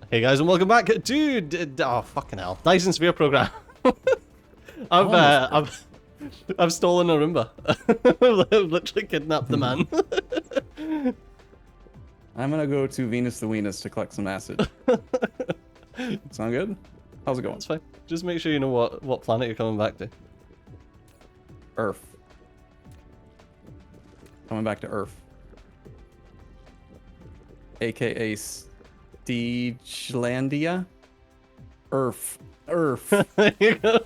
Hey guys, and welcome back to oh fucking hell, Dyson Sphere program. I've stolen Arumba. I've literally kidnapped the man. I'm gonna go to Venus the Weenus to collect some acid. Sound good? How's it going? That's fine. Just make sure you know what planet you're coming back to. Earth. Coming back to Earth. AKA Stegelandia? Earth. There you go.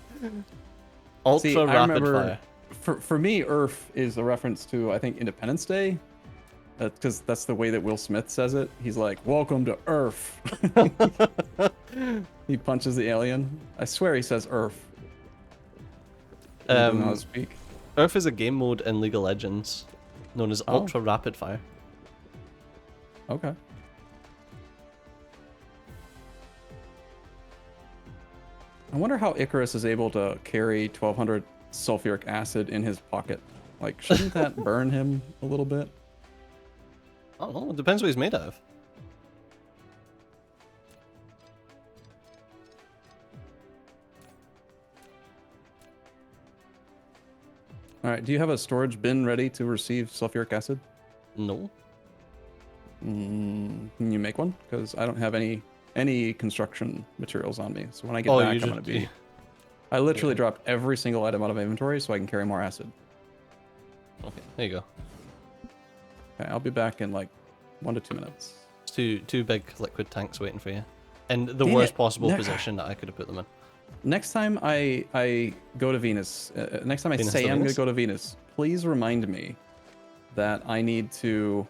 Ultra See, I rapid remember, fire. For me, Earth is a reference to, I think, Independence Day. Because that's the way that Will Smith says it. He's like, "Welcome to Earth." He punches the alien. I swear he says Earth. He doesn't know how to speak. Earth is a game mode in League of Legends known as Ultra Rapid Fire. Okay. I wonder how Icarus is able to carry 1200 sulfuric acid in his pocket. Like, shouldn't that burn him a little bit? I don't know, it depends what he's made out of. Alright, do you have a storage bin ready to receive sulfuric acid? No. Can you make one? Because I don't have any construction materials on me. So when I get back, I'm gonna be... I literally dropped every single item out of my inventory so I can carry more acid. Okay, there you go. Okay, I'll be back in like 1 to 2 minutes. It's two big liquid tanks waiting for you. In the worst possible position that I could have put them in. Next time I go to Venus, next time I say I'm going to go to Venus, please remind me that I need to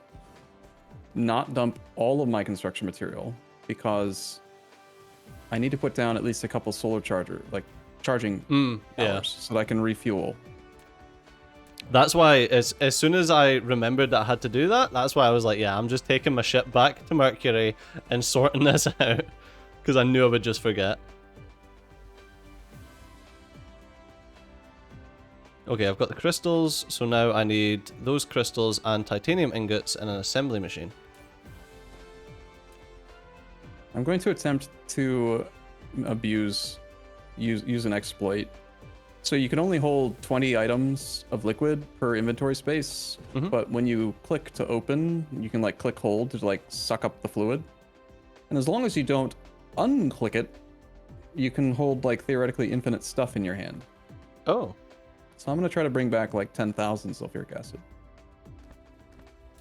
not dump all of my construction material because I need to put down at least a couple solar charging hours so that I can refuel. That's why as soon as I remembered that I had to do that, that's why I was like, yeah, I'm just taking my ship back to Mercury and sorting this out because I knew I would just forget. Okay, I've got the crystals, so now I need those crystals and titanium ingots in an assembly machine. I'm going to attempt to use an exploit. So you can only hold 20 items of liquid per inventory space, but when you click to open, you can like click hold to like suck up the fluid. And as long as you don't unclick it, you can hold like theoretically infinite stuff in your hand. Oh. So I'm going to try to bring back like 10,000 sulfuric acid.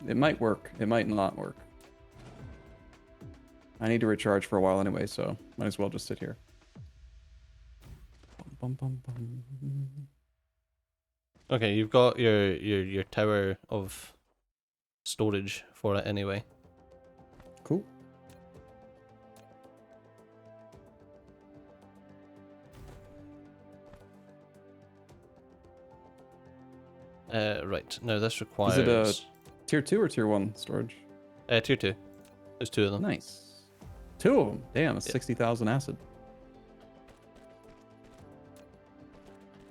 It might work. It might not work. I need to recharge for a while anyway, so might as well just sit here. Bum, bum, bum. Okay, you've got your tower of storage for it anyway. Cool. Right, now this requires... Is it a tier 2 or tier 1 storage? Tier 2. There's 2 of them. Nice. 2 of them? Damn, that's 60,000 acid.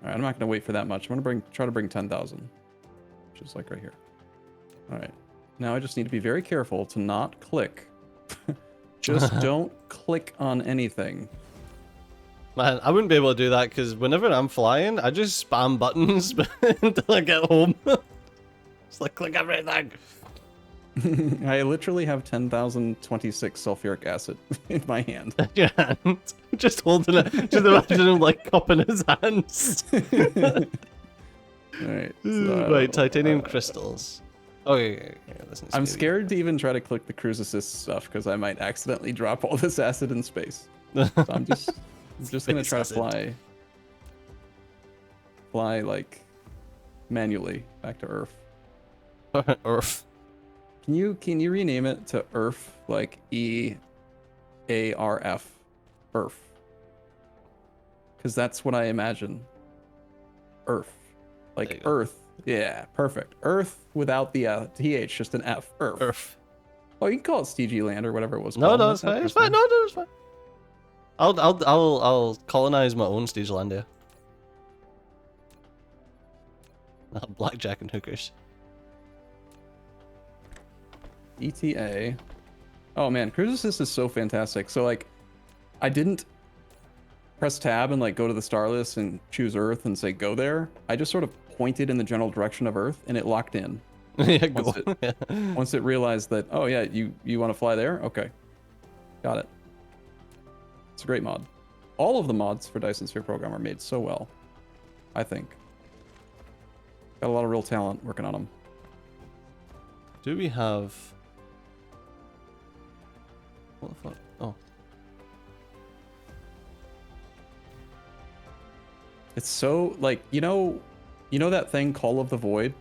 Alright, I'm not going to wait for that much. I'm going to try to bring 10,000. Which is like right here. Alright. Now I just need to be very careful to not click. Just don't click on anything. Man, I wouldn't be able to do that because whenever I'm flying, I just spam buttons until I get home. It's like, click everything. I literally have 10,026 sulfuric acid in my hand. Your hand. Just holding it. Just imagine him like cupping his hands. Alright. Right, titanium crystals. Okay, I'm scared to even try to click the cruise assist stuff because I might accidentally drop all this acid in space. So I'm just gonna try to fly like manually back to Earth. Earth. Can you rename it to Earth, like EARF, Earth? Because that's what I imagine. Earth, like Earth. Yeah, perfect. Earth without the th, just an F. Earth. Earth. Oh, you can call it STG Land or whatever it was. No, called. no, it's fine. It's fine. No, it's fine. I'll colonize my own Stegelandia. Blackjack and hookers. ETA. Oh man, cruise assist is so fantastic. So like, I didn't press tab and like go to the star list and choose Earth and say go there. I just sort of pointed in the general direction of Earth and it locked in. Yeah, go. Once it realized that, oh yeah, you want to fly there? Okay, got it. It's a great mod. All of the mods for Dyson Sphere Program are made so well, I think. Got a lot of real talent working on them. Do we have... What the fuck? Oh. It's so, like, you know that thing, Call of the Void?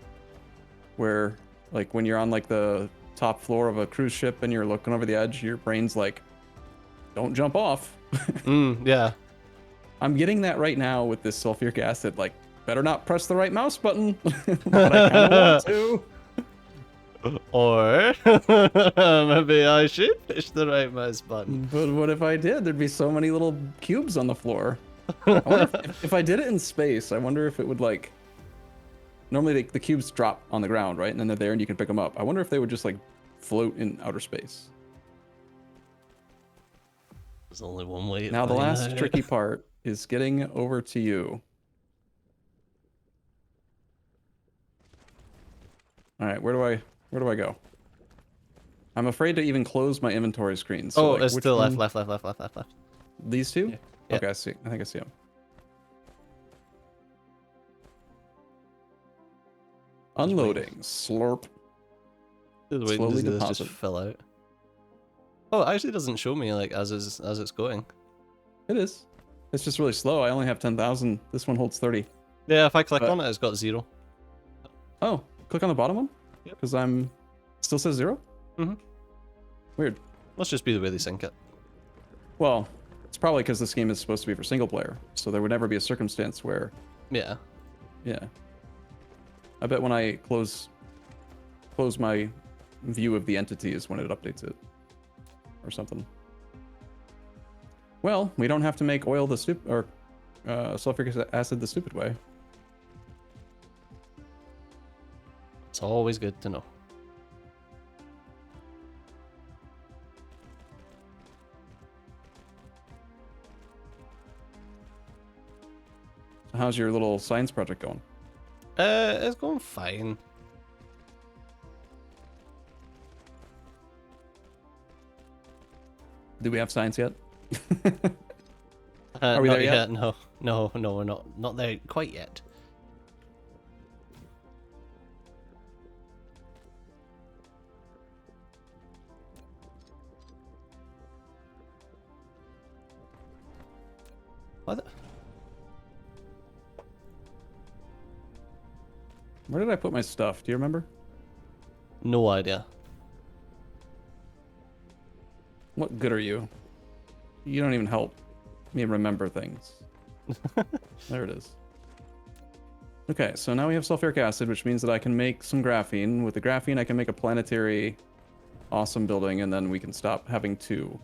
Where, like, when you're on, like, the top floor of a cruise ship and you're looking over the edge, your brain's like, don't jump off. Yeah. I'm getting that right now with this sulfuric acid. Like, better not press the right mouse button, but I kind of want to. Or maybe I should push the right mouse button. But what if I did? There'd be so many little cubes on the floor. I wonder if I did it in space, I wonder if it would, like... Normally the cubes drop on the ground, right? And then they're there and you can pick them up. I wonder if they would just, like, float in outer space. There's only one way to Now the find last out. tricky part is getting over to you. Alright, where do I go? I'm afraid to even close my inventory screen. So, Oh, like, it's which to the one? left. These two? Yeah. Okay, I see. I think I see them. Unloading. Slurp. Just waiting Slowly to see this deposit. just fill out. Oh, it actually doesn't show me like as it's going. It is. It's just really slow. I only have 10,000. This one holds 30. Yeah, if I click on it, it's got 0. Oh, click on the bottom one? Yep. Because still says 0? Mm-hmm. Weird. Must just be the way they sync it. Well, it's probably because this game is supposed to be for single player, so there would never be a circumstance where... Yeah. Yeah. I bet when I close my view of the entity is when it updates it. Or something. Well, we don't have to make oil sulfuric acid the stupid way. It's always good to know. So how's your little science project going? It's going fine. Do we have science yet? Are we not there yet? No, we're not there quite yet. What? Where did I put my stuff? Do you remember? No idea. What good are you? You don't even help me remember things. There it is. Okay, so now we have sulfuric acid, which means that I can make some graphene. With the graphene, I can make a planetary awesome building, and then we can stop having to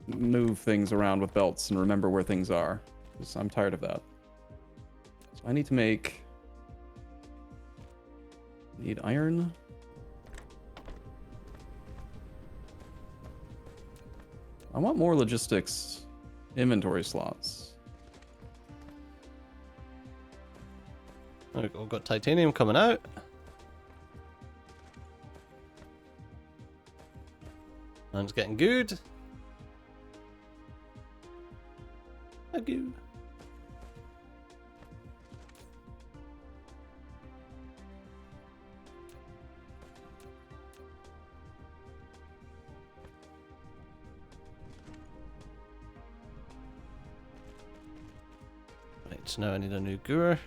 move things around with belts and remember where things are. 'Cause I'm tired of that. So I need to make... Need iron. I want more logistics inventory slots. There we go. Got titanium coming out. And it's getting good. Thank you. Right, so now I need a new gooer.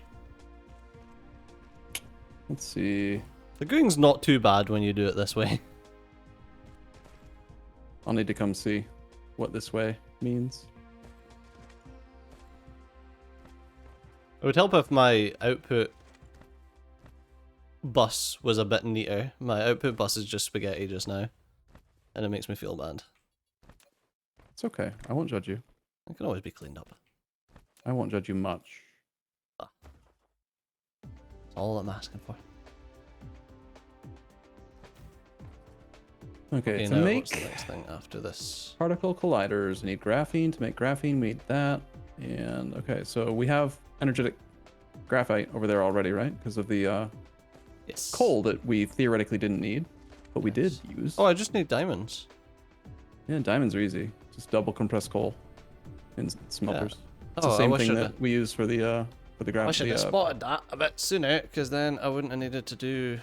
Let's see. The gooing's not too bad when you do it this way. I'll need to come see what this way means. It would help if my output bus was a bit neater. My output bus is just spaghetti just now, and it makes me feel bad. It's okay. I won't judge you. It can always be cleaned up. I won't judge you much. That's all I'm asking for. Okay, Okay, to now make what's the next thing after this? particle colliders, we need graphene. To make graphene, we need that. And okay, so we have energetic graphite over there already, right? Because of the Yes. coal that we theoretically didn't need, but we did use. Oh, I just need diamonds. Yeah, diamonds are easy. Just double compressed coal in smelters. Yeah. It's Oh, the I same wish thing I'd that we use for the I graphite. should have spotted that a bit sooner, because then I wouldn't have needed to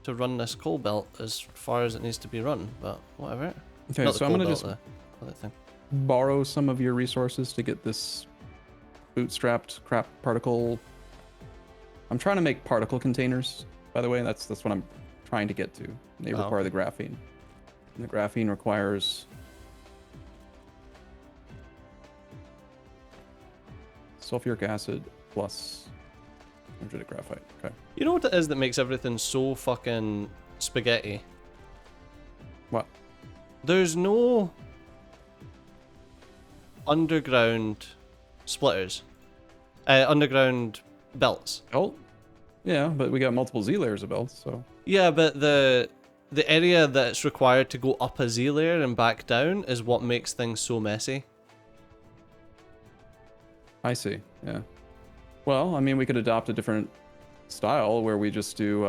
run this coal belt as far as it needs to be run. But whatever. Okay, Not the so I'm coal gonna belt, just the other thing. borrow some of your resources to get this bootstrapped crap particle. I'm trying to make particle containers, by the way. That's what I'm trying to get to. They require the graphene. And the graphene requires sulfuric acid plus energetic graphite. Okay. You know what it is that makes everything so fucking spaghetti? What? There's no underground splitters. Underground belts. Oh, yeah, but we got multiple Z layers of belts, so. Yeah, but the area that's required to go up a Z layer and back down is what makes things so messy. I see. Yeah. Well, I mean, we could adopt a different style where we just do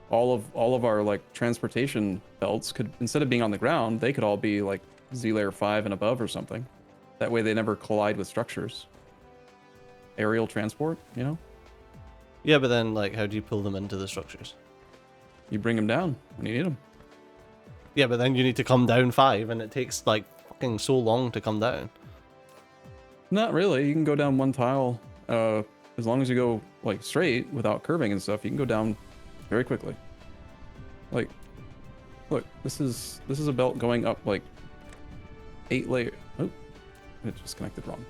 all of our like transportation belts could, instead of being on the ground, they could all be like Z layer 5 and above or something. That way they never collide with structures. Aerial transport, you know? Yeah, but then like how do you pull them into the structures? You bring them down when you need them. Yeah, but then you need to come down 5 and it takes like fucking so long to come down. Not really. You can go down one tile as long as you go like straight without curving and stuff. You can go down very quickly. Like, look, this is a belt going up like 8 layers. Oh, it just connected wrong.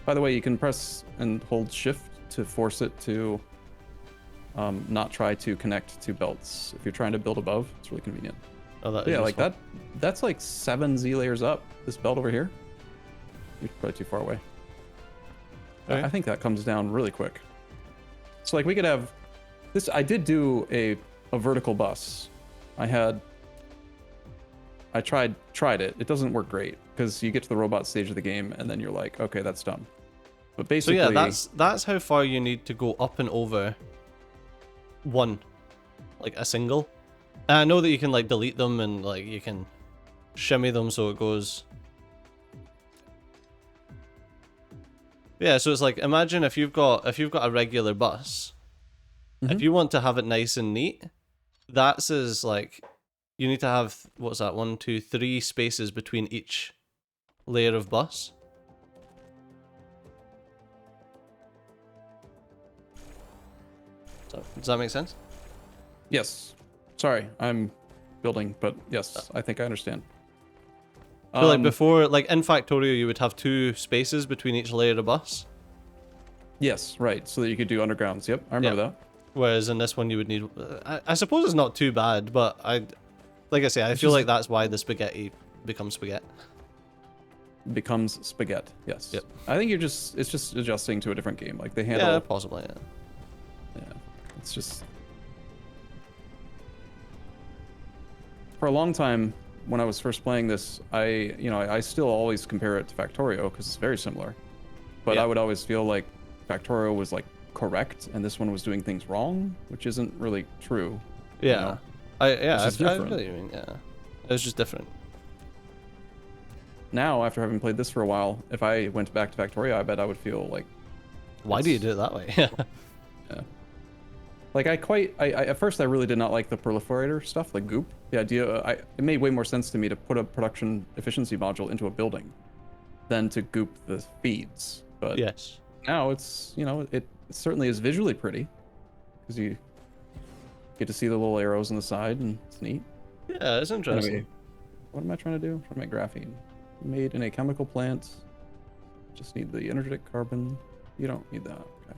By the way, you can press and hold shift to force it to not try to connect to belts. If you're trying to build above, it's really convenient. Oh, that But is yeah, like useful. that's like 7 Z layers up. This belt over here. You're probably too far away. Okay. I think that comes down really quick. So like we could have this. I did do a vertical bus. I tried it. It doesn't work great because you get to the robot stage of the game and then you're like, okay, that's done. But So basically, yeah, that's how far you need to go up and over one, like a single. And I know that you can like delete them and like you can shimmy them so it goes. Yeah, so it's like imagine if you've got a regular bus, if you want to have it nice and neat, that's as like you need to have what's that 1, 2, 3 spaces between each layer of bus. So, does that make sense? yes. Sorry, I'm building, but yes, I think I understand. So like before, like in Factorio, you would have 2 spaces between each layer of bus. Yes, right. So that you could do undergrounds. Yep, I remember that. Whereas in this one, you would need. I suppose it's not too bad, but like I say, I feel like that's why the spaghetti becomes spaghetti. Becomes spaghetti. Yes. Yep. I think it's just adjusting to a different game. Like they handle. Yeah, possibly. Yeah. Yeah. It's just. For a long time, when I was first playing this, I still always compare it to Factorio because it's very similar. But Yeah. I would always feel like Factorio was like correct and this one was doing things wrong, which isn't really true. Yeah. You know? I It's just I different. know what you mean. Yeah. It's just different. Now, after having played this for a while, if I went back to Factorio, I bet I would feel like. Why do you do it that way? Yeah. Like I at first I really did not like the proliferator stuff, like goop. The idea, it made way more sense to me to put a production efficiency module into a building than to goop the feeds. But Yes. now it's, it certainly is visually pretty because you get to see the little arrows on the side and it's neat. Yeah, it's interesting. Anyway, what am I trying to do? I'm trying to make graphene. Made in a chemical plant. Just need the energetic carbon. You don't need that. Okay.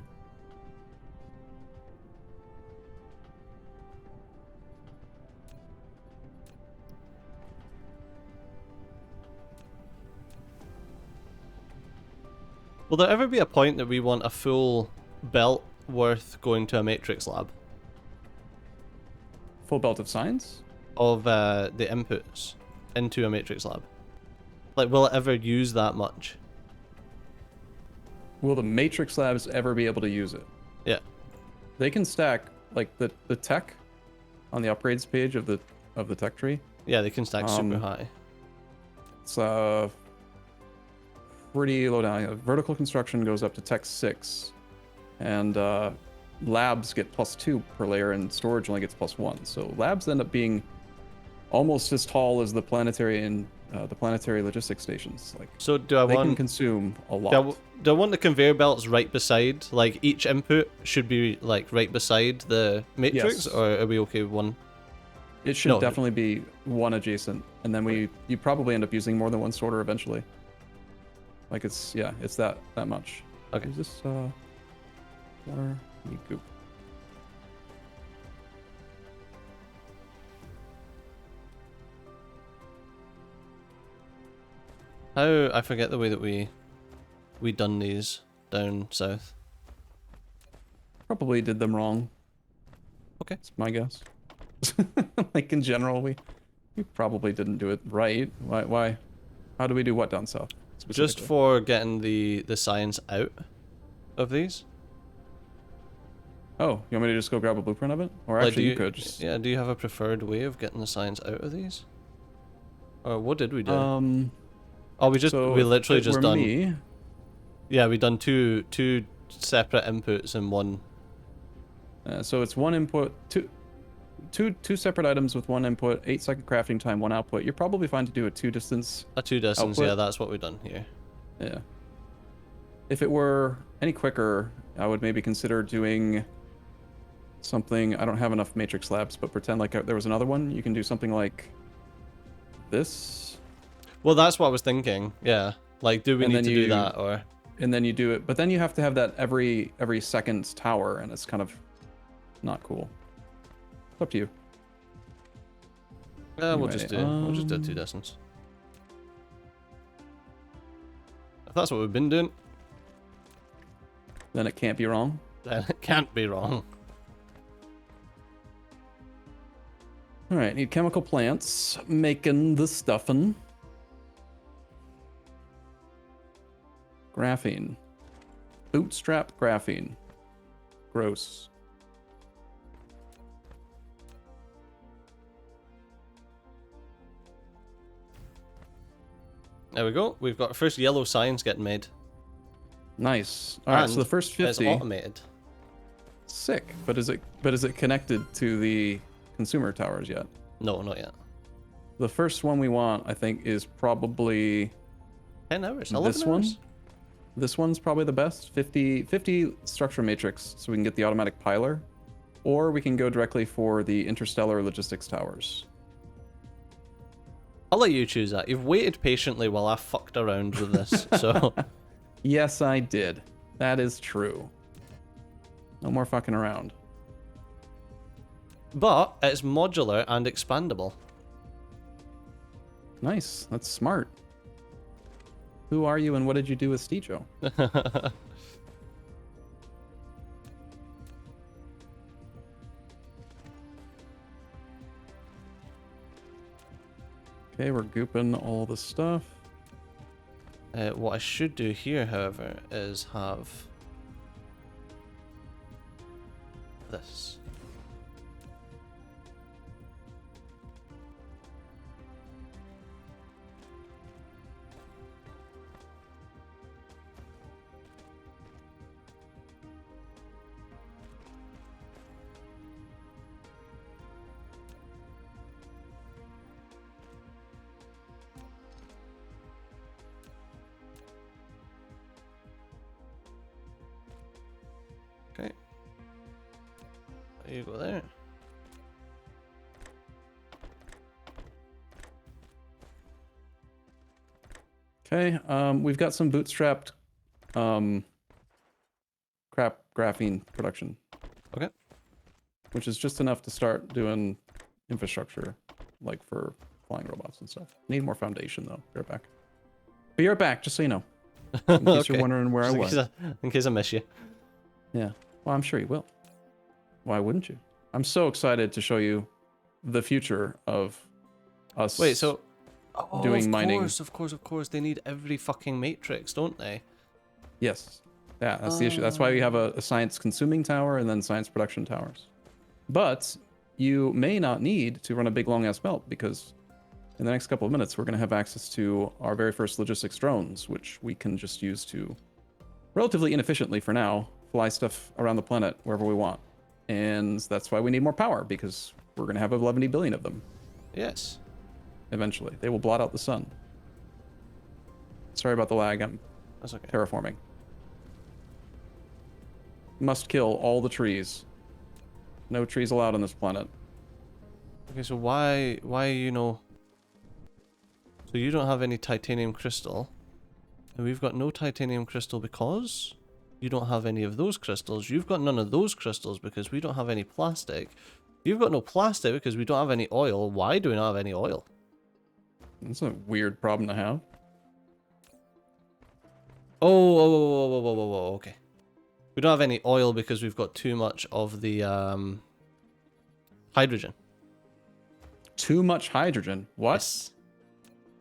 Will there ever be a point that we want a full belt worth going to a matrix lab? full belt of science? Of the inputs into a matrix lab. Like, will it ever use that much? Will the matrix labs ever be able to use it? Yeah. They can stack like the tech on the upgrades page of the tech tree. Yeah, they can stack super high. It's pretty low down. Vertical construction goes up to tech 6, and labs get +2 per layer, and storage only gets +1. So labs end up being almost as tall as the planetary and the planetary logistics stations. Like, so do I they want? can consume a lot. Do I want the conveyor belts right beside? Like each input should be like right beside the matrix, Yes. or are we okay with one? It should definitely be one adjacent, and then you probably end up using more than one sorter eventually. Like it's that much. Okay. Is this water? Need goop. How I forget the way that we done these down south. Probably did them wrong. Okay. That's my guess. Like in general, we probably didn't do it right. Why? How do we do what down south? Just for getting the science out of these. Oh, you want me to just go grab a blueprint of it? Or Like, actually, you could just... Yeah, do you have a preferred way of getting the science out of these? Or what did we do? Oh, we literally just done... Me, yeah, we done two separate inputs in one. so it's one input, two separate items with one input, 8-second crafting time, one output. You're probably fine to do a 2 distance. A 2 distance, output. yeah, that's what we've done here. Yeah. If it were any quicker, I would maybe consider doing something. I don't have enough matrix labs, but pretend like there was another one. You can do something like this. Well, that's what I was thinking. Yeah. Like, do we need to do that, or? And then you do it, but then you have to have that every second tower, and it's kind of not cool. It's up to you. We'll just do 2 distance. If that's what we've been doing, then it can't be wrong. Then it can't be wrong. All right, need chemical plants making the stuffing. Graphene. Bootstrap graphene. Gross. There we go. We've got our first yellow signs getting made. Nice. All right, so the first 50. It's automated. Sick. But is it connected to the consumer towers yet? No, not yet. The first one we want, I think, is probably 10 hours. 11 this hours? one. This one's probably the best. 50 structure matrix, so we can get the automatic piler, or we can go directly for the interstellar logistics towers. I'll let you choose that. You've waited patiently while I fucked around with this, so... Yes, I did. That is true. No more fucking around. But it's modular and expandable. Nice. That's smart. Who are you and what did you do with Stijo? Okay, we're gooping all the stuff. What I should do here, however, is have this. Okay. There you go there. Okay, we've got some bootstrapped graphene production. Okay. Which is just enough to start doing infrastructure, like for flying robots and stuff. Need more foundation though. Be right back. Be right back, just so you know. In case you're wondering where I was. In case I miss you. Yeah. Well, I'm sure you will. Why wouldn't you? I'm so excited to show you the future of us. Wait, so doing mining. Of course. They need every fucking matrix, don't they? Yes. Yeah, that's the issue. That's why we have a science consuming tower and then science production towers. But you may not need to run a big long ass melt, because in the next couple of minutes we're going to have access to our very first logistics drones, which we can just use to relatively inefficiently for now fly stuff around the planet wherever we want. And that's why we need more power, because we're going to have 11 billion of them. Yes. Eventually. They will blot out the sun. Sorry about the lag. I'm That's okay. terraforming. Must kill all the trees. No trees allowed on this planet. Okay, so why so you don't have any titanium crystal, and we've got no titanium crystal because you don't have any of those crystals. You've got none of those crystals because we don't have any plastic. You've got no plastic because we don't have any oil. Why do we not have any oil? That's a weird problem to have. Oh, okay. We don't have any oil because we've got too much of the hydrogen. Too much hydrogen? What? Yes.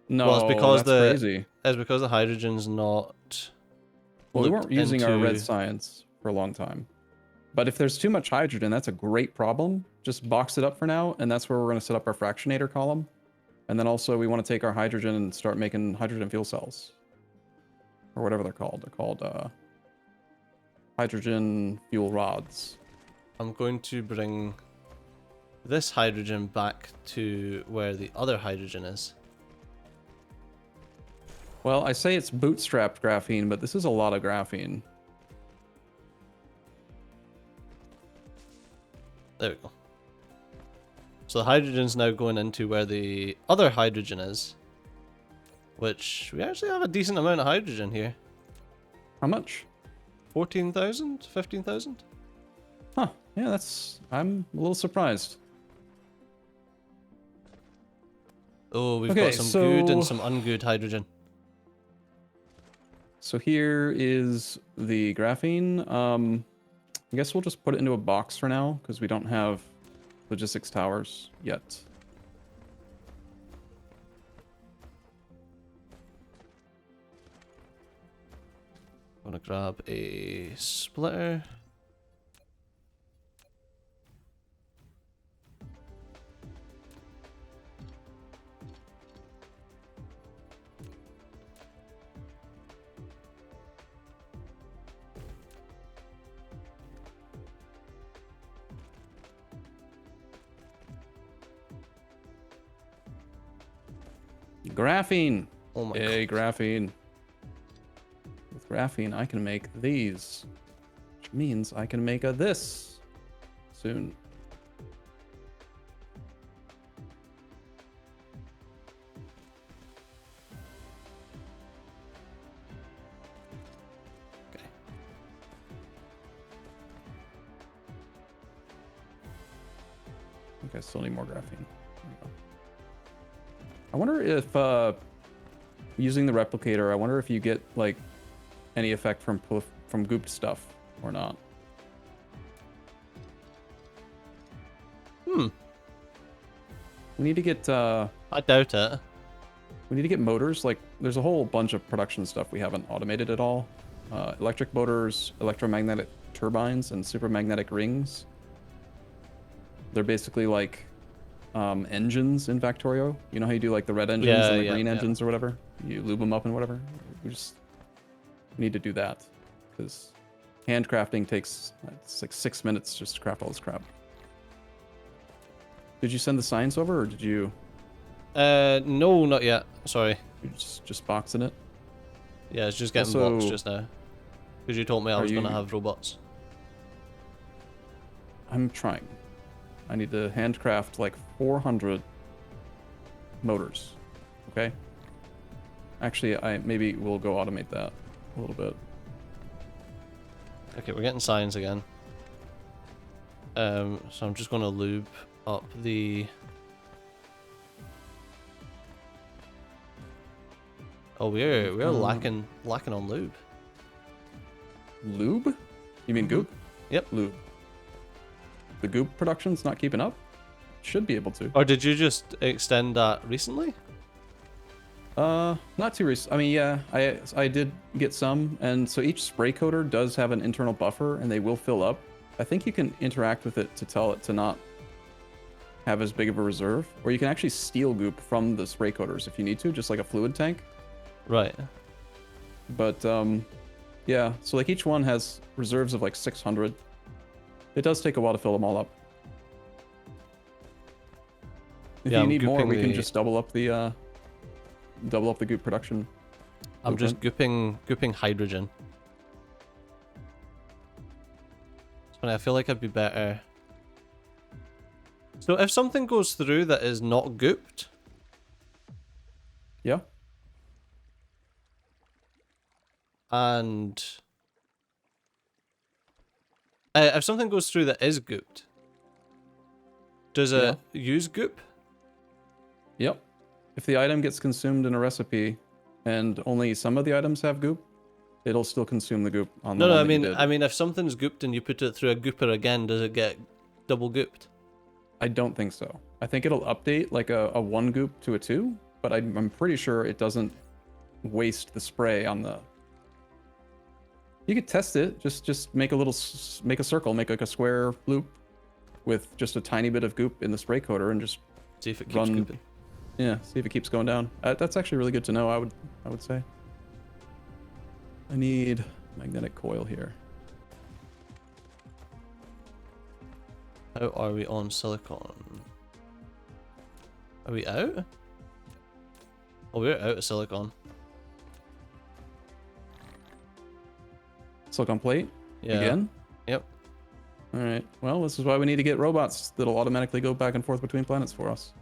No, Well, it's because that's crazy. It's because the hydrogen's not. Well, we weren't using our red into... science for a long time. But if there's too much hydrogen, that's a great problem. Just box it up for now, and that's where we're going to set up our fractionator column. And then also we want to take our hydrogen and start making hydrogen fuel cells. Or whatever they're called. They're called hydrogen fuel rods. I'm going to bring this hydrogen back to where the other hydrogen is. Well, I say it's bootstrapped graphene, but this is a lot of graphene. There we go. So the hydrogen's now going into where the other hydrogen is, which we actually have a decent amount of hydrogen here. How much? 14,000? 15,000? Huh. Yeah, I'm a little surprised. Oh, we've got some good and some ungood hydrogen. So here is the graphene. I guess we'll just put it into a box for now, because we don't have logistics towers yet. I'm gonna grab a splitter. Graphene. Oh my Hey, god. graphene. With graphene, I can make these, which means I can make a this soon. Okay. Okay, still need more graphene. There we go. I wonder if using the replicator, I wonder if you get like any effect from gooped stuff or not. Hmm. We need to get I doubt it. we need to get motors. Like, there's a whole bunch of production stuff we haven't automated at all. Electric motors, electromagnetic turbines, and supermagnetic rings. They're basically like engines in Factorio. You know how you do like the red engines and the green engines or whatever? You lube them up and whatever. We just need to do that, because handcrafting takes, it's like 6 minutes just to craft all this crap. Did you send the science over, or did you? No, not yet. Sorry. You're just boxing it? Yeah, it's just getting Also, boxed just now. Because you told me I was going to have robots. I'm trying. I need to handcraft like 400 motors. Okay? Actually, maybe we'll go automate that a little bit. Okay, we're getting signs again. So I'm just going to lube up the... Oh, we're lacking on lube. Lube? You mean goop? Yep. Lube. The goop production's not keeping up? should be able to. Or did you just extend that recently? Not too recent. I mean, yeah, I did get some, and so each spray coater does have an internal buffer, and they will fill up. I think you can interact with it to tell it to not have as big of a reserve, or you can actually steal goop from the spray coaters if you need to, just like a fluid tank. Right. But yeah, so like each one has reserves of like 600. It does take a while to fill them all up. If you need more, we can just double up the goop production. I'm just gooping hydrogen. It's funny, I feel like I'd be better. So if something goes through that is not gooped, yeah, and if something goes through that is gooped, does it use goop? Yep. If the item gets consumed in a recipe, and only some of the items have goop, it'll still consume the goop on the one that you did. I mean, if something's gooped and you put it through a gooper again, does it get double gooped? I don't think so. I think it'll update like a 1 goop to a 2, but I'm pretty sure it doesn't waste the spray on the... You could test it. Just make a circle, make like a square loop with just a tiny bit of goop in the spray coater and just see if it keeps gooping. Yeah, see if it keeps going down. That's actually really good to know, I would say. I need magnetic coil here. How are we on silicon? Are we out? Oh, we're out of silicon. Silicon plate? Yeah. Again? Yep. Alright, well, this is why we need to get robots that'll automatically go back and forth between planets for us.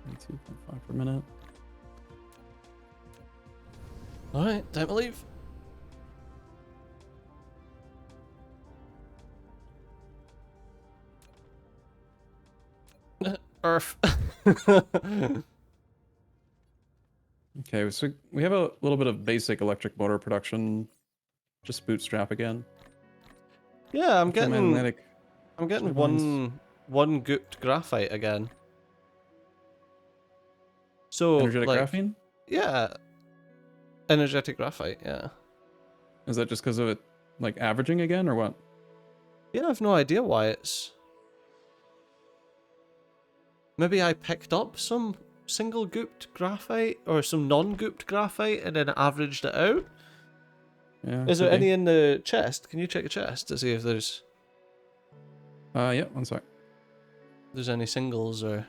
22.5 per minute. Alright, time to leave. Earth. Okay, so we have a little bit of basic electric motor production. Just bootstrap again. Yeah, I'm getting turbines. one gooped graphite again. So Energetic graphene? Yeah. Energetic graphite, yeah. Is that just because of it like averaging again or what? Yeah, I've no idea why it's... Maybe I picked up some single gooped graphite or some non-gooped graphite and then averaged it out. Yeah. Is there any in the chest? Can you check the chest to see if there's... Yeah, one sec. There's any singles or...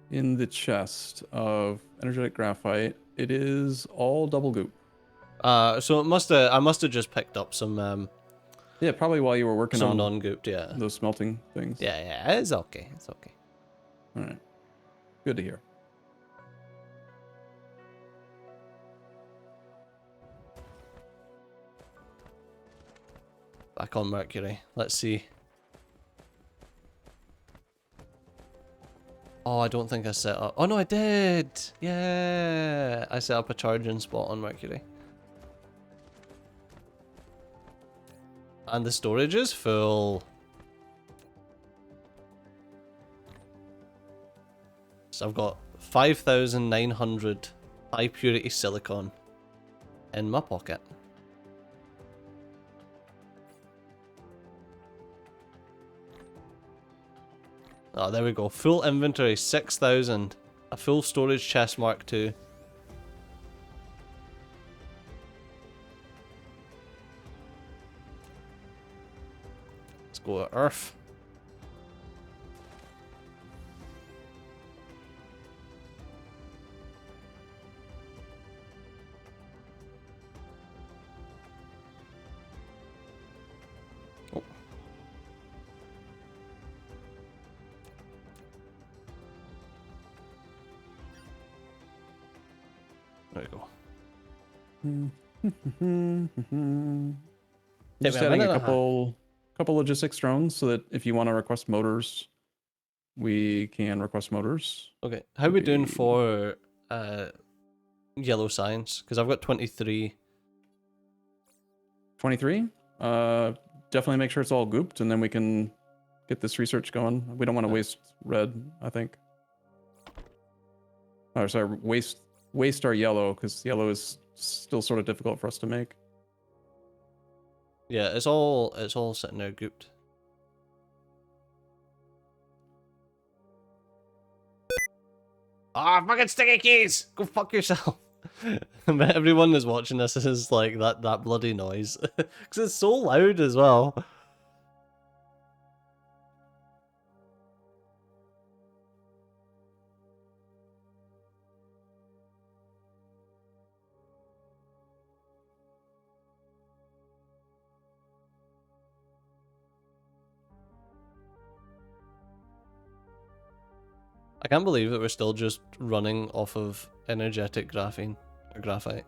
In the chest of energetic graphite, it is all double goop. So it must have... I must have just picked up some... Yeah, probably while you were working on non-gooped, yeah. Those smelting things. Yeah, it's okay. It's okay. All right. Good to hear. Back on Mercury. Let's see. Oh, I don't think I set up... Oh, no, I did! Yeah! I set up a charging spot on Mercury. And the storage is full. So I've got 5,900 high purity silicon in my pocket. Oh, there we go. Full inventory, 6,000. A full storage chest mark II. Let's go to Earth. There we go. Just adding a couple logistics drones so that if you want to request motors, we can request motors. Okay, how are we doing for yellow science? Because I've got 23. 23? definitely make sure it's all gooped, and then we can get this research going. We don't want to waste red, I think. Oh, sorry, waste our yellow, because yellow is still sort of difficult for us to make. Yeah, it's all sitting there gooped. Ah, fucking sticky keys! Go fuck yourself. But everyone who's watching this is like that bloody noise. Because it's so loud as well. I can't believe that we're still just running off of energetic graphene or graphite.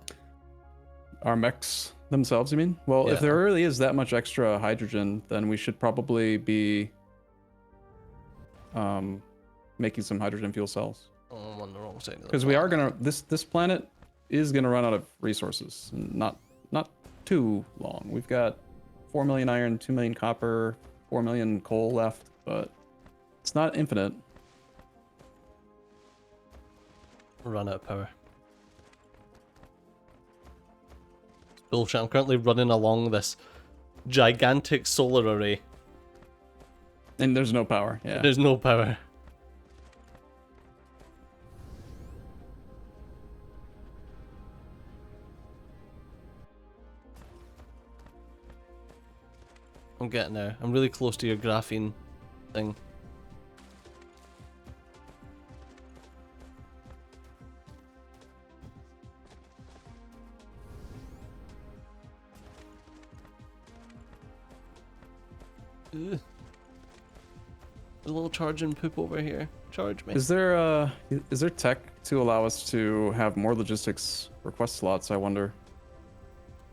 Our mechs themselves, you mean? Well, if Yeah. there really is that much extra hydrogen, then we should probably be making some hydrogen fuel cells. Oh, I'm on the wrong side of the Because we are gonna this planet is gonna run out of resources, not too long. We've got 4 million iron, 2 million copper, 4 million coal left, but it's not infinite. Run out of power. It's bullshit. I'm currently running along this gigantic solar array. And there's no power. Yeah. There's no power. I'm getting there. I'm really close to your graphene thing. Ugh. There's a little charging poop over here. Charge me. Is there tech to allow us to have more logistics request slots, I wonder?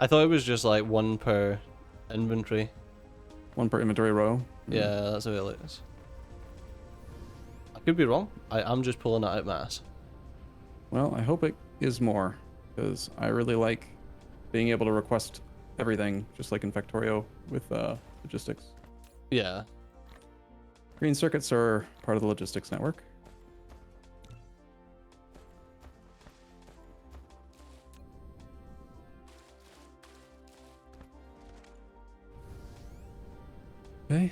I thought it was just like one per inventory. One per inventory row? Yeah, that's how it looks. I could be wrong. I'm just pulling it out my ass. Well, I hope it is more, because I really like being able to request everything, just like in Factorio with logistics. Yeah. Green circuits are part of the logistics network. Okay.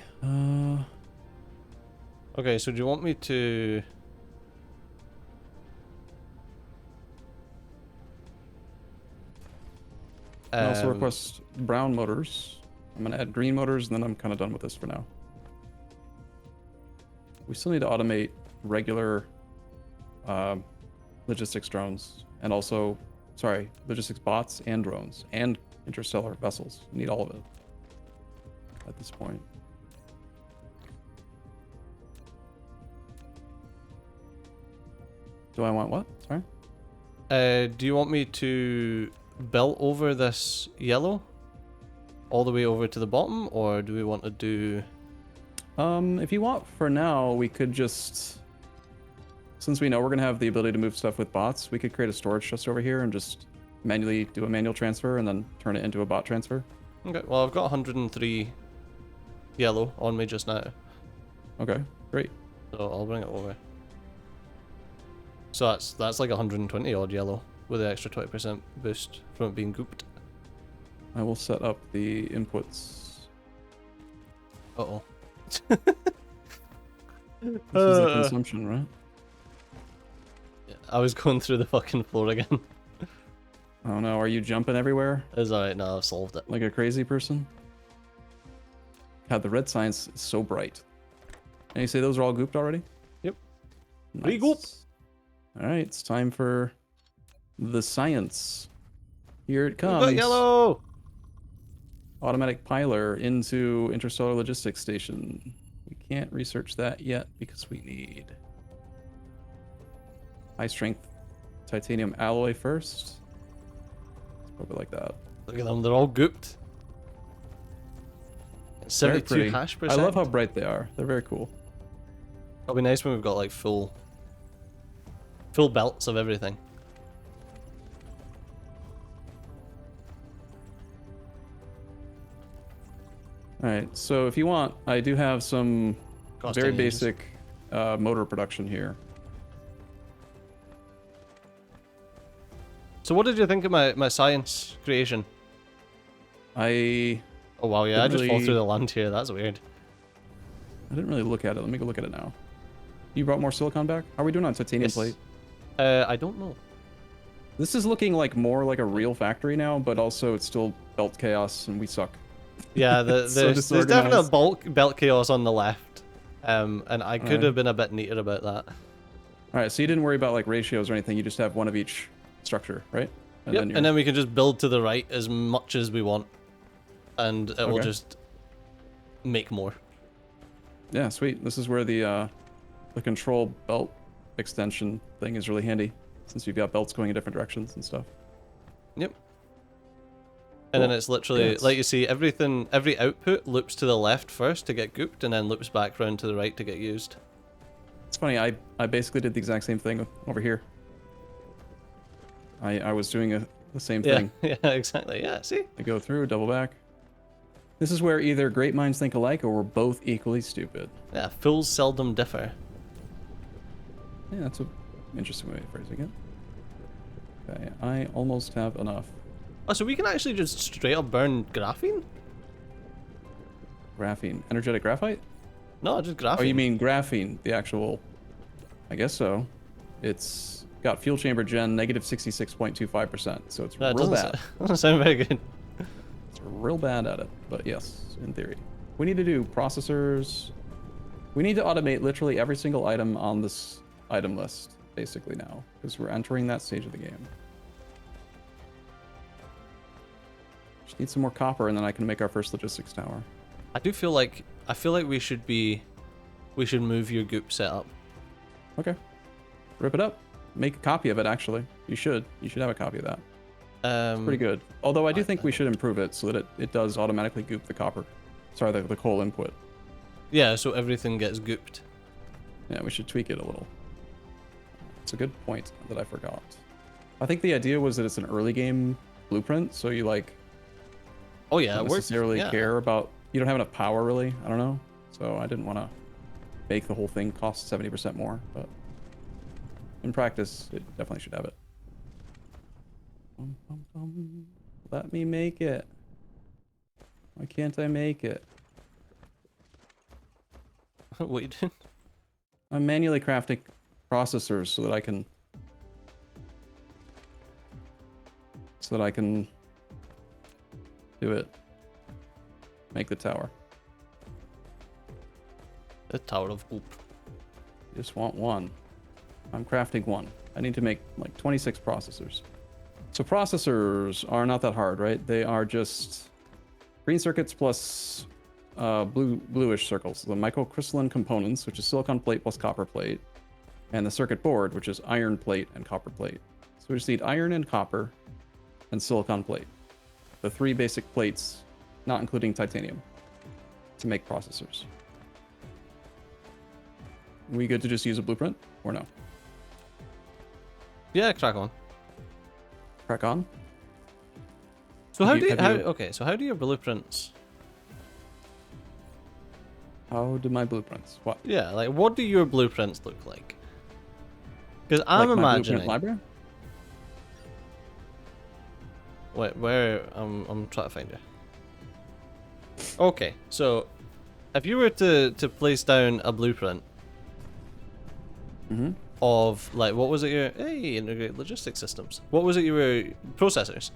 Okay, so do you want me to... I also request brown motors. I'm going to add green motors, and then I'm kind of done with this for now. We still need to automate regular logistics drones, and also, sorry, logistics bots and drones, and interstellar vessels. We need all of it at this point. Do I want what? Sorry? Do you want me to belt over this yellow all the way over to the bottom, or do we want to do... If you want, for now, we could just... Since we know we're going to have the ability to move stuff with bots, we could create a storage chest over here and just manually do a manual transfer and then turn it into a bot transfer. Okay, well, I've got 103 yellow on me just now. Okay, great. So I'll bring it over. So that's like 120 odd yellow with the extra 20% boost from it being gooped. I will set up the inputs. Uh-oh. This is the consumption, right? Yeah, I was going through the fucking floor again. Oh no, are you jumping everywhere? It's alright, now I've solved it. Like a crazy person? God, the red science is so bright. And you say those are all gooped already? Yep. Nice. Re-goop. Alright, it's time for the science. Here it comes. We've got yellow! Automatic piler into interstellar logistics station. We can't research that yet because we need high strength titanium alloy first. It's probably like that. Look at them, they're all gooped. Very 72 pretty. hash I percent. love how bright they are. They're very cool. It'll be nice when we've got like full belts of everything. All right, so if you want, I do have some Cost very engines. basic motor production here. So what did you think of my science creation? I Oh wow, yeah, I didn't just fall really- through the land here. That's weird. didn't really look at it. Let me go look at it now. You brought more silicon back? How are we doing on titanium Yes. plate? I don't know. This is looking like more like a real factory now, but also it's still belt chaos and we suck. Yeah, So there's definitely a disorganized. belt chaos on the left, and I could Alright. have been a bit neater about that. All right, so you didn't worry about like ratios or anything. You just have one of each structure, right? Yep, and then we can just build to the right as much as we want, and it will Okay. just make more. Yeah, sweet. This is where the control belt extension thing is really handy, since you've got belts going in different directions and stuff. Yep. And then Cool. it's literally, Yeah, like you see, every output loops to the left first to get gooped, and then loops back round to the right to get used. It's funny. I basically did the exact same thing over here. I was doing the same Yeah, thing. yeah, exactly. Yeah, see? I go through, double back. This is where either great minds think alike or we're both equally stupid. Yeah, fools seldom differ. Yeah, that's an interesting way of phrasing it. Okay, I almost have enough. Oh, so we can actually just straight up burn graphene? Graphene. Energetic graphite? No, just graphene. Oh, you mean graphene, the actual... I guess so. It's got fuel chamber gen negative 66.25%, so it's That real doesn't bad. doesn't sound very good. It's real bad at it, but yes, in theory. We need to do processors. We need to automate literally every single item on this item list, basically now, because we're entering that stage of the game. Just need some more copper, and then I can make our first logistics tower. I feel like we should move your goop setup. Okay. Rip it up. Make a copy of it, actually. You should have a copy of that. It's pretty good. Although I do think we should improve it so that it does automatically goop the copper. Sorry, the coal input. Yeah, so everything gets gooped. Yeah, we should tweak it a little. It's a good point that I forgot. I think the idea was that it's an early game blueprint, so you like Oh yeah, don't it works. necessarily Yeah. care about, you don't have enough power really, I don't know. So I didn't want to make the whole thing cost 70% more, but in practice it definitely should have it. Let me make it. Why can't I make it? What you doing? I'm manually crafting processors so that I can do it. Make the tower. The Tower of Goop. Just want one. I'm crafting one. I need to make like 26 processors. So processors are not that hard, right? They are just green circuits plus bluish circles. The microcrystalline components, which is silicon plate plus copper plate, and the circuit board, which is iron plate and copper plate. So we just need iron and copper and silicon plate. The three basic plates, not including titanium, to make processors. We good to just use a blueprint or no? Yeah, crack on. Crack on. So Have you- okay, so how do your blueprints? How do my blueprints? What? Yeah, like what do your blueprints look like? Because I'm Like my blueprint imagining. library? Wait, where? I'm trying to find you. Okay, so if you were to place down a blueprint Mm-hmm. of like what was it? Your integrated logistics systems. What was it? You were processors.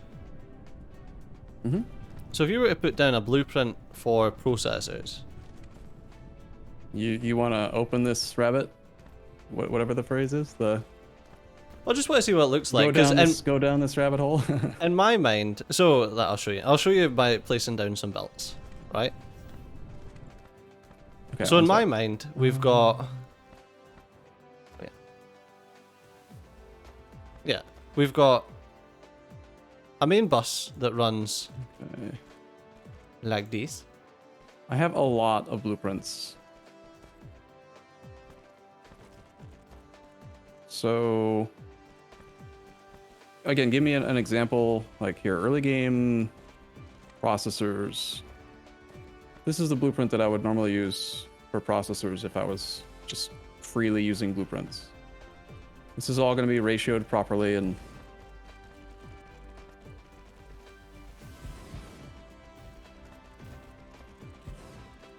Mm-hmm. So if you were to put down a blueprint for processors, You want to open this rabbit? Whatever the phrase is. The I just want to see what it looks like. go down this rabbit hole. In my mind, so that I'll show you. I'll show you by placing down some belts, right? Okay, So in one my sec. mind, we've got. Yeah, we've got a main bus that runs Okay. like this. I have a lot of blueprints. So again, give me an example, like here, early game processors. this is the blueprint that I would normally use for processors if I was just freely using blueprints. This is all going to be ratioed properly and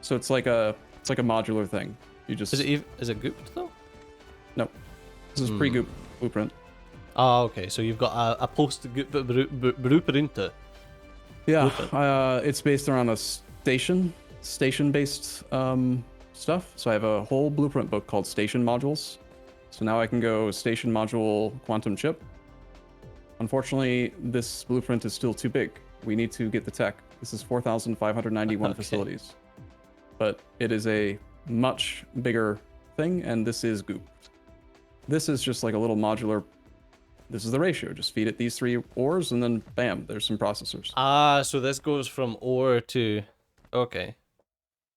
so it's like a modular thing. You just Is it gooped though? No. This is pre-goop blueprint. Oh, okay. So you've got a post-goop blueprint. Yeah, it's based around a station-based stuff. So I have a whole blueprint book called Station Modules. So now I can go Station Module Quantum Chip. Unfortunately, this blueprint is still too big. We need to get the tech. This is 4,591 facilities. But it is a much bigger thing, and this is goop. This is just like a little modular. This is the ratio. Just feed it these 3 ores, and then bam, there's some processors. Ah, so this goes from ore to. Okay.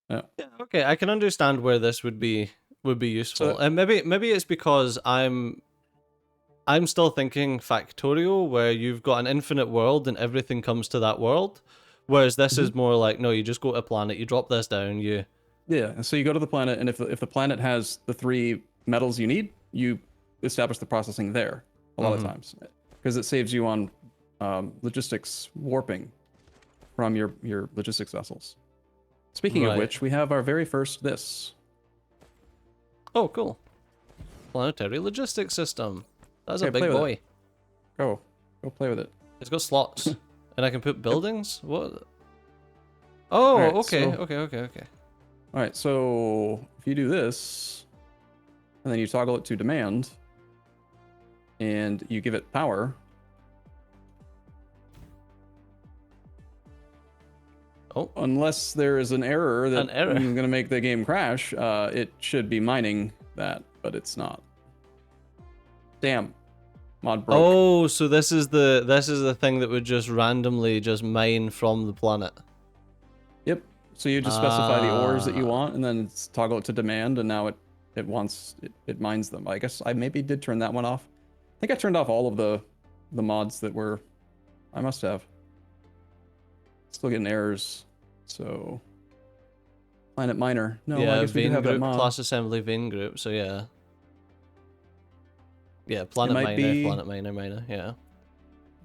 Yeah. Okay, I can understand where this would be useful, So, and maybe it's because I'm still thinking factorial, where you've got an infinite world and everything comes to that world, whereas this is more like, no, you just go to a planet, you drop this down, you. Yeah, so you go to the planet, and if the planet has the 3 metals you need, you establish the processing there a lot of times, because it saves you on logistics warping from your logistics vessels. Speaking of which, we have our very first this. Oh, cool. Planetary logistics system. That's a Okay, big boy. Go play with it. It's got slots, and I can put buildings. What? Oh, Alright, okay, so- okay. All right, so if you do this, and then you toggle it to demand, and you give it power. Oh. Unless there is an error that error. is going to make the game crash, it should be mining that, but it's not. Damn. Mod broke. Oh, so this is the thing that would just randomly just mine from the planet. Yep. So you just specify the ores that you want, and then it's toggle it to demand, and now it mines them. I guess I maybe did turn that one off. I think I turned off all of the mods that were. I must have. Still getting errors. So Planet Miner. No, Yeah, I guess we do vein have that group, mod. class assembly vein group. So yeah. Yeah, planet might miner, be- planet miner. Yeah.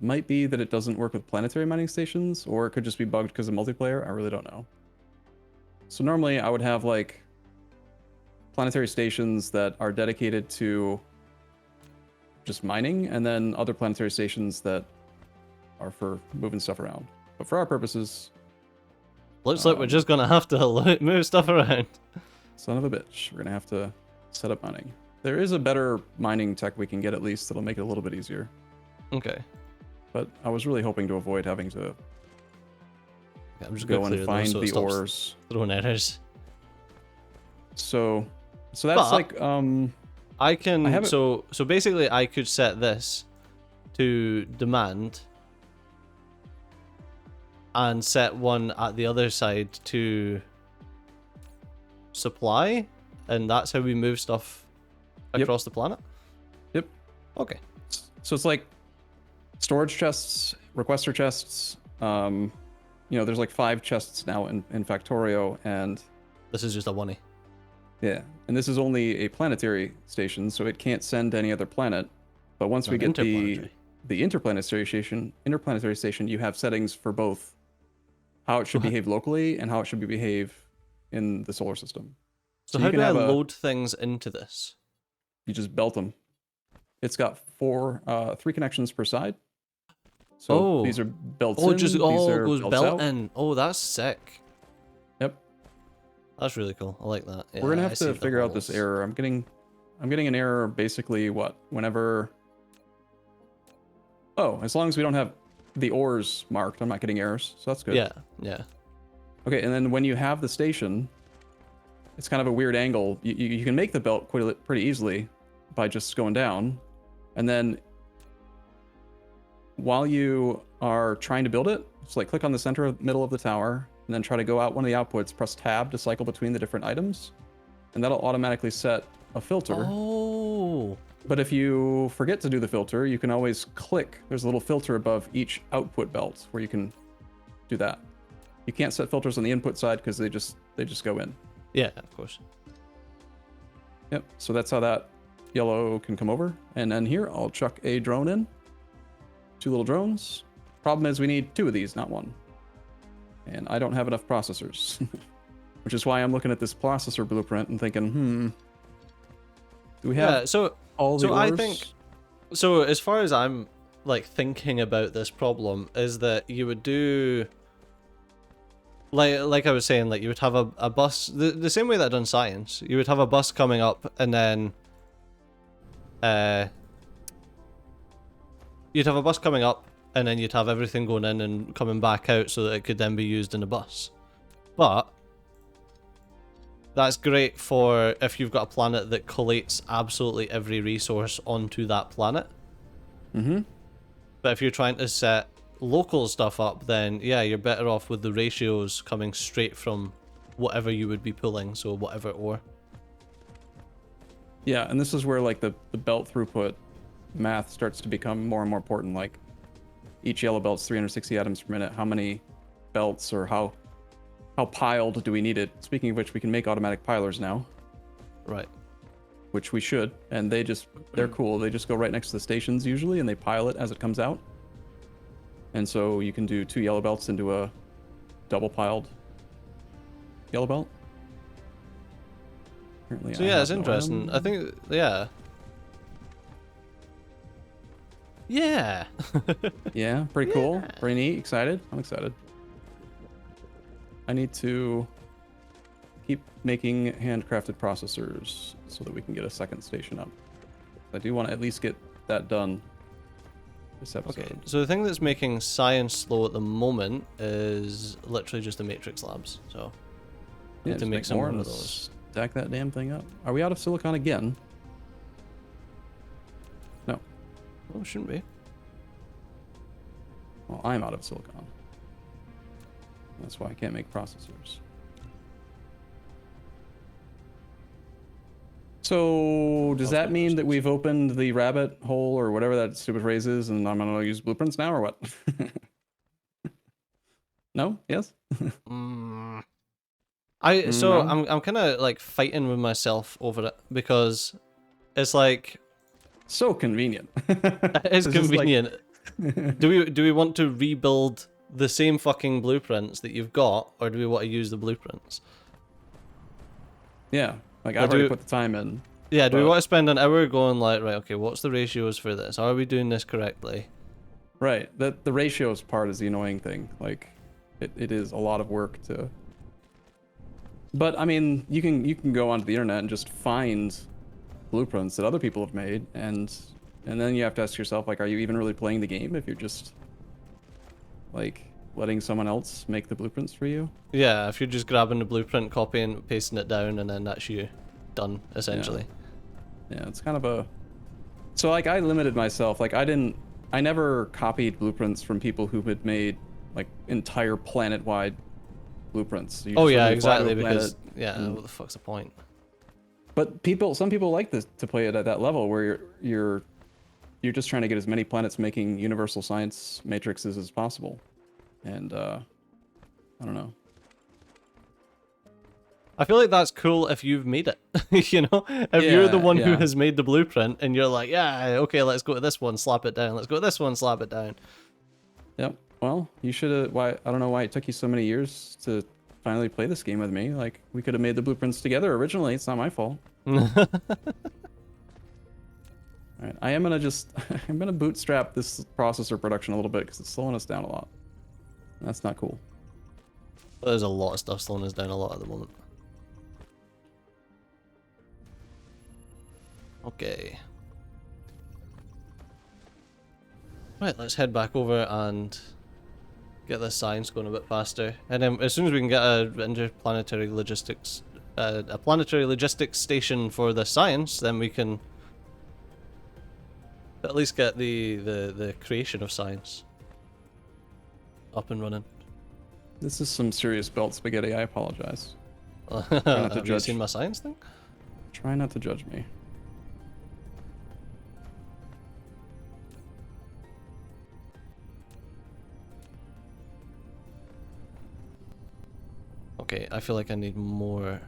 Might be that it doesn't work with planetary mining stations, or it could just be bugged because of multiplayer. I really don't know. So normally I would have like planetary stations that are dedicated to just mining, and then other planetary stations that are for moving stuff around. But for our purposes, Looks like we're just gonna have to move stuff around. son of a bitch, we're gonna have to set up mining. There is a better mining tech we can get at least that'll make it a little bit easier. Okay. But I was really hoping to avoid having to Okay, I'm just go gonna and clear find those so it the stops ores. throwing errors. So that's But- like I can. have it- So basically, I could set this to demand, and set one at the other side to supply, and that's how we move stuff across the planet. Yep. Okay. So it's like storage chests, requester chests. There's like 5 chests now in Factorio, and This is just a one-y. yeah, and this is only a planetary station, so it can't send to any other planet. But once we get the interplanetary station, you have settings for both how it should behave locally and how it should behave in the solar system. So you how can do I have load things into this? You just belt them. It's got 3 connections per side. So these are belts in. Just these are goes belts belt out. in. Oh, that's sick. Yep. That's really cool. I like that. Yeah, We're gonna I have see to the figure out this holes. error. I'm getting an error basically whenever. Oh, as long as we don't have the ores marked, I'm not getting errors, so that's good. Yeah. Okay, and then when you have the station, it's kind of a weird angle. You can make the belt pretty easily by just going down, and then while you are trying to build it, just like click on the middle of the tower, and then try to go out one of the outputs, press tab to cycle between the different items, and that'll automatically set a filter. Oh. But if you forget to do the filter, you can always click. There's a little filter above each output belt where you can do that. You can't set filters on the input side because they just go in. Yeah, of course. Yep. So that's how that yellow can come over. And then here I'll chuck a drone in. 2 little drones. Problem is we need 2 of these, not 1. And I don't have enough processors. Which is why I'm looking at this processor blueprint and thinking, do we have all the ores? I think, so as far as I'm like thinking about this problem is that you would do like I was saying, like you would have a bus the same way that I've done science. You would have a bus coming up and then you'd have a bus coming up and then you'd have everything going in and coming back out so that it could then be used in a bus. But that's great for if you've got a planet that collates absolutely every resource onto that planet. Mm-hmm. But if you're trying to set local stuff up, then yeah, you're better off with the ratios coming straight from whatever you would be pulling, so whatever ore. Yeah, and this is where like the belt throughput math starts to become more and more important. Like each yellow belt's 360 atoms per minute. How many belts or how piled do we need it? Speaking of which, we can make automatic pilers now. Right. Which we should, and they're cool. They just go right next to the stations usually, and they pile it as it comes out. And so you can do 2 yellow belts into a double piled yellow belt. Apparently, so yeah, it's interesting. I think, yeah. Yeah. Yeah, pretty cool. Pretty neat. Excited? I'm excited. I need to keep making handcrafted processors so that we can get a second station up. I do want to at least get that done this episode. Okay, so the thing that's making science slow at the moment is literally just the matrix labs. So yeah, need to make some more of those. Stack that damn thing up. Are we out of silicon again? No. Oh, shouldn't be. Well, I'm out of silicon. That's why I can't make processors. So does that mean that we've opened the rabbit hole or whatever that stupid phrase is, and I'm gonna use blueprints now, or what? No? Yes? I'm No? kind of like fighting with myself over it because it's like So convenient. it's convenient. Do we want to rebuild the same fucking blueprints that you've got, or do we want to use the blueprints? Yeah, like I've already put the time in. Yeah, do we want to spend an hour going like, right, okay, what's the ratios for this? Are we doing this correctly? Right, the ratios part is the annoying thing. Like, it is a lot of work to. But I mean, you can go onto the internet and just find blueprints that other people have made, and then you have to ask yourself, like, are you even really playing the game if you're just like letting someone else make the blueprints for you? Yeah, if you're just grabbing the blueprint, copying, pasting it down, and then that's you done, essentially. Yeah, it's kind of a. So like I limited myself. Like I never copied blueprints from people who had made like entire planet-wide blueprints. Oh yeah, exactly. Because what the fuck's the point? But some people like this to play it at that level where you're just trying to get as many planets making universal science matrices as possible. And I don't know. I feel like that's cool if you've made it. You know, if you're the one who has made the blueprint and you're like, yeah, okay, let's go to this one, slap it down. Let's go to this one, slap it down. Yep. Well, you should have. Why? I don't know why it took you so many years to finally play this game with me. Like, we could have made the blueprints together originally. It's not my fault. All right. I'm gonna bootstrap this processor production a little bit because it's slowing us down a lot. That's not cool. There's a lot of stuff slowing us down a lot at the moment. Okay. Right, let's head back over and get this science going a bit faster. And then as soon as we can get a planetary logistics station for the science, then we can at least get the creation of science up and running. This is some serious belt spaghetti. I apologize. Have you seen my science thing? Try not to judge me. Okay, I feel like I need more.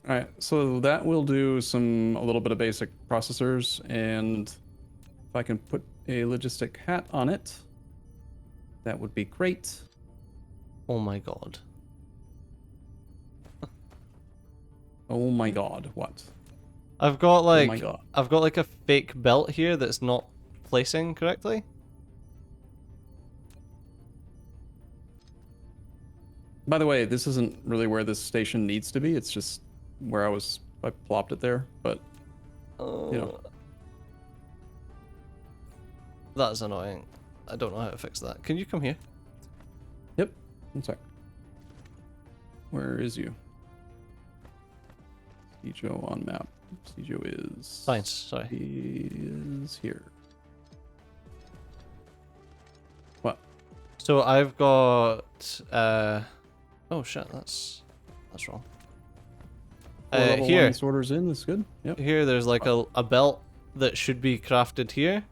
All right, so that will do a little bit of basic processors, and if I can put a logistic hat on it, that would be great. Oh my god. Oh my god, what? I've got Oh my like god. I've got like a fake belt here that's not placing correctly. By the way, this isn't really where this station needs to be. It's just where I plopped it there, but you know. That's annoying. I don't know how to fix that. Can you come here? Yep. One sec. Where is you? Cijo on map. Cijo is... Science, sorry. He is here. What? So I've got oh shit, that's wrong. Here. Orders in, that's good. Yep. Here there's like a belt that should be crafted here.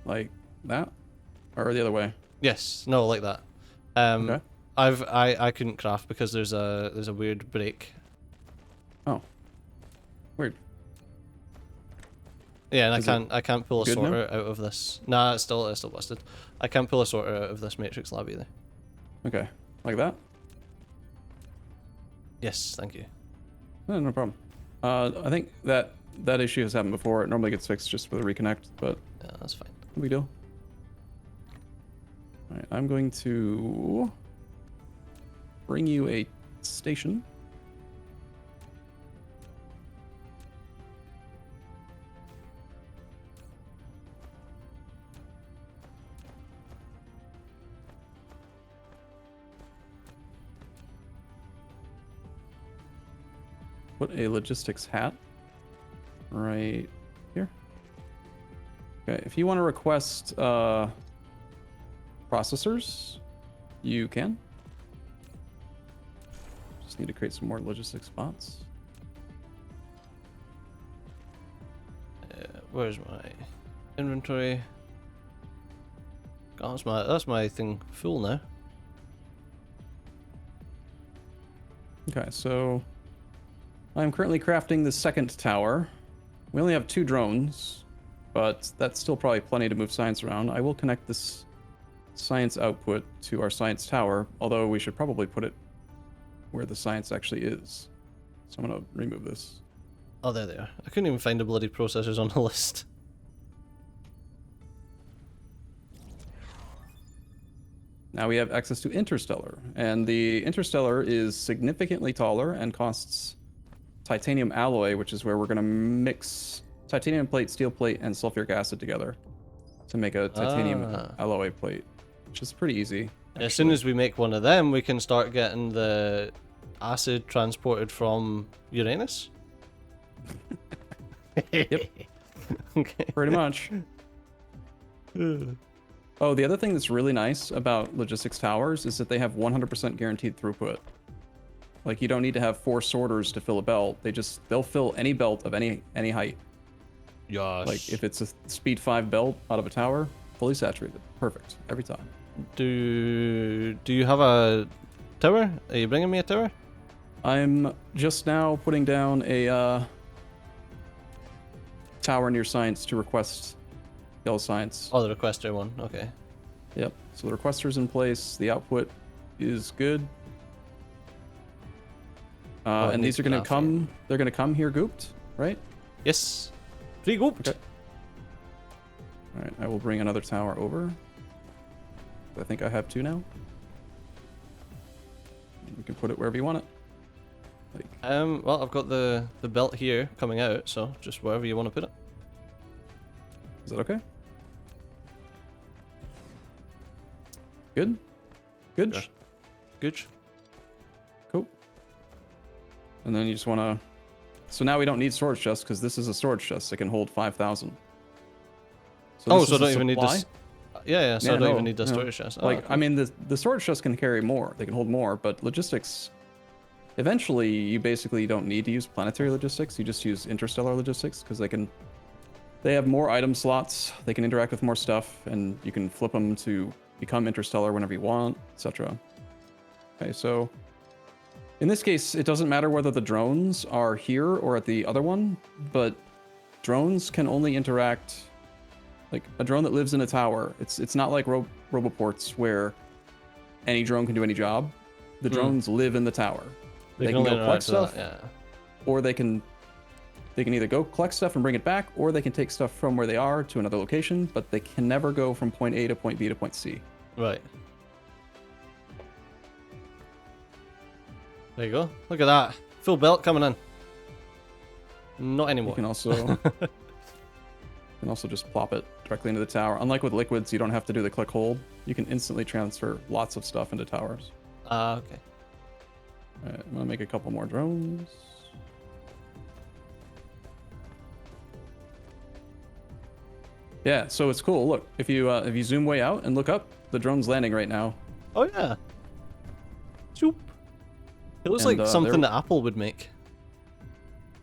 Like that? Or the other way? Yes, no, like that. Okay. I couldn't craft because there's a weird break. Oh. Weird. Yeah, and I can't pull a good sorter out of this. Nah, it's still busted. I can't pull a sorter out of this matrix lab either. Okay. Like that? Yes, thank you. No problem. I think that issue has happened before. It normally gets fixed just with a reconnect, but Yeah, that's fine. no big deal. Alright, I'm going to bring you a station. Put a logistics hat right here. Okay, if you want to request processors, you can. Just need to create some more logistics spots. Where's my inventory? God, that's my thing full now. Okay, so I'm currently crafting the second tower. We only have 2 drones, but that's still probably plenty to move science around. I will connect this science output to our science tower, although we should probably put it where the science actually is. So I'm going to remove this. Oh, there they are. I couldn't even find the bloody processors on the list. Now we have access to Interstellar, and the Interstellar is significantly taller and costs titanium alloy, which is where we're going to mix titanium plate, steel plate, and sulfuric acid together to make a titanium alloy plate, which is pretty easy. Actually. As soon as we make one of them, we can start getting the acid transported from Uranus. Yep. Okay. Pretty much. Oh, the other thing that's really nice about logistics towers is that they have 100% guaranteed throughput. Like, you don't need to have 4 sorters to fill a belt. They'll fill any belt of any height. Yes. Like, if it's a speed 5 belt out of a tower, fully saturated. Perfect. Every time. Do you have a tower? Are you bringing me a tower? I'm just now putting down a tower near science to request yellow science. Oh, the requester one. Okay. Yep. So the requester's in place. The output is good. And these are going to come. They're going to come here gooped, right? Yes. Pre-gooped. Okay. All right. I will bring another tower over. I think I have 2 now. You can put it wherever you want it. Like, well, I've got the belt here coming out, so just wherever you want to put it. is that okay? Good? Good? Sure. good. Cool. And then you just want to... So now we don't need storage chests because this is a storage chest. It can hold 5,000. So I don't even need this. Yeah, so I don't even need the storage chest. Oh, like, cool. I mean, the storage chests can carry more. They can hold more, but logistics... Eventually, you basically don't need to use planetary logistics. You just use interstellar logistics because they have more item slots. They can interact with more stuff, and you can flip them to become interstellar whenever you want, etc. Okay, so in this case, it doesn't matter whether the drones are here or at the other one, but drones can only interact like a drone that lives in a tower. It's not like roboports where any drone can do any job. The drones live in the tower. They can go collect stuff, or they can either go collect stuff and bring it back, or they can take stuff from where they are to another location, but they can never go from point A to point B to point C. Right. There you go. Look at that. Full belt coming in. Not anymore. You can also just plop it directly into the tower. Unlike with liquids, you don't have to do the click hold. You can instantly transfer lots of stuff into towers. Okay. Alright, I'm gonna make a couple more drones. Yeah, so it's cool. Look, if you zoom way out and look up, the drone's landing right now. Oh yeah. Shoop. It looks like something that Apple would make.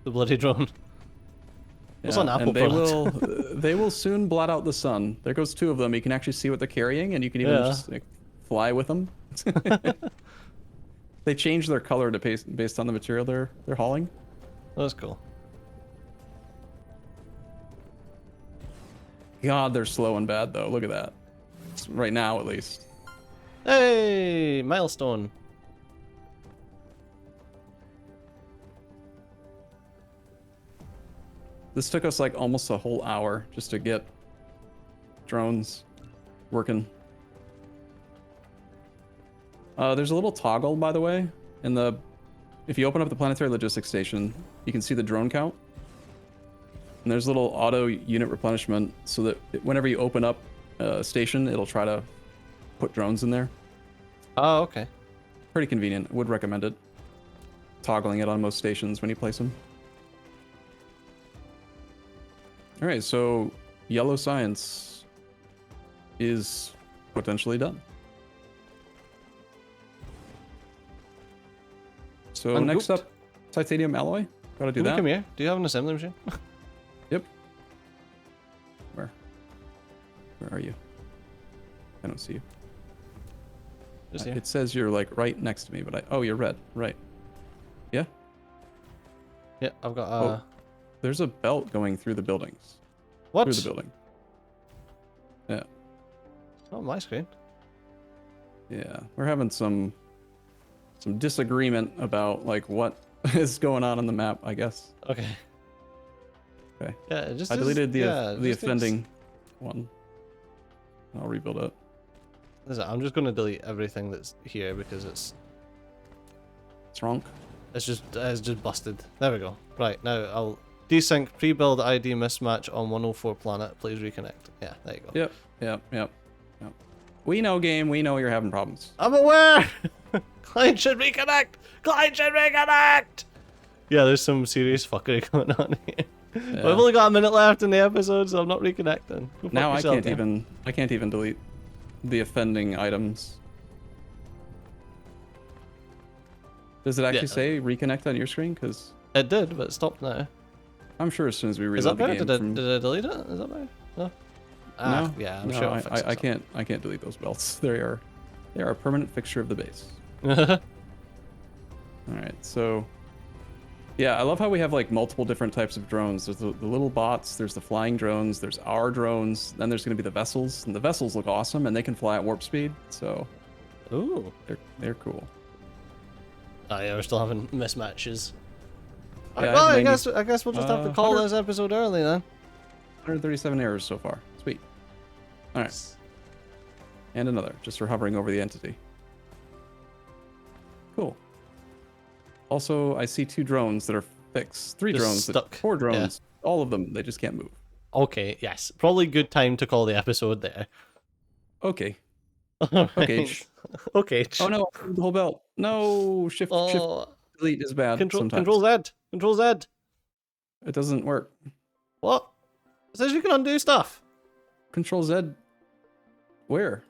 The bloody drone. What's on Apple product? They will soon blot out the sun. There goes two of them. You can actually see what they're carrying, and you can even just like, fly with them. They change their color to based on the material they're hauling. That's cool. God, they're slow and bad though. Look at that. Right now, at least. Hey, milestone. This took us like almost a whole hour just to get drones working. There's a little toggle, by the way, if you open up the planetary logistics station, you can see the drone count. And there's a little auto unit replenishment so that whenever you open up a station, it'll try to put drones in there. Oh, okay. Pretty convenient. Would recommend it. Toggling it on most stations when you place them. All right, so yellow science is potentially done. So next up, titanium alloy. Gotta do that. Come here. Do you have an assembly machine? Yep. Where are you? I don't see you. Just here. It says you're like right next to me, but oh, you're red. Right. Yeah. Yeah, I've got Oh, there's a belt going through the buildings. What? Through the building. Yeah. Not my screen. Yeah, we're having some disagreement about like what is going on the map, I guess. Okay. Okay. Yeah, it just I deleted the just offending one. I'll rebuild it. Listen, I'm just gonna delete everything that's here because it's wrong. It's just busted. There we go. Right, now I'll desync pre-build ID mismatch on 104 planet. Please reconnect. Yeah, there you go. Yep. We know, game. We know you're having problems. I'm aware. Client should reconnect. Client should reconnect. Yeah, there's some serious fuckery going on here. Yeah. But I've only got a minute left in the episode, so I'm not reconnecting. Now I can't even delete the offending items. Does it actually say reconnect on your screen? Because it did, but it stopped now. I'm sure as soon as we reload the game. Did I delete it? Is that better? No. No. Yeah, I'm sure. I can't delete those belts. They are a permanent fixture of the base. All right, so yeah, I love how we have like multiple different types of drones. There's the little bots, there's the flying drones, there's our drones, then there's going to be the vessels, and the vessels look awesome, and they can fly at warp speed, so ooh, they're cool. Oh yeah, we're still having mismatches. Yeah, well, I guess we'll just have to call this episode early then. 137 errors so far. Sweet. All right. And another, just for hovering over the entity. Cool. Also, I see 2 drones that are fixed. 3 just drones. Stuck. 4 drones. Yeah. All of them. They just can't move. Okay, yes. Probably good time to call the episode there. Okay. All right. Okay. Okay. Oh no, the whole belt. No, shift delete is bad sometimes. Control Z. Control Z. It doesn't work. What? It says you can undo stuff. Control Z. Where?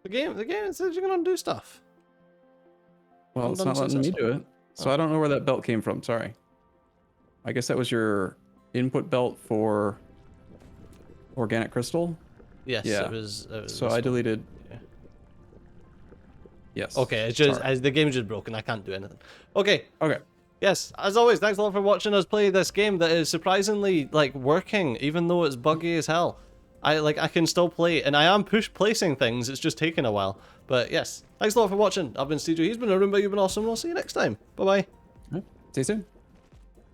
The game says you can undo stuff. Well, it's not letting me do it. So I don't know where that belt came from. Sorry. I guess that was your input belt for organic crystal. Yes. Yeah. It was so I deleted. Yeah. Yes. Okay. It's just the game's just broken. I can't do anything. Okay. Okay. Yes, as always, thanks a lot for watching us play this game that is surprisingly like working, even though it's buggy as hell. I can still play, and I am placing things. It's just taking a while, but yes, thanks a lot for watching. I've been CJ. He's been Arumba. You've been awesome. We'll see you next time. Bye bye. See you soon.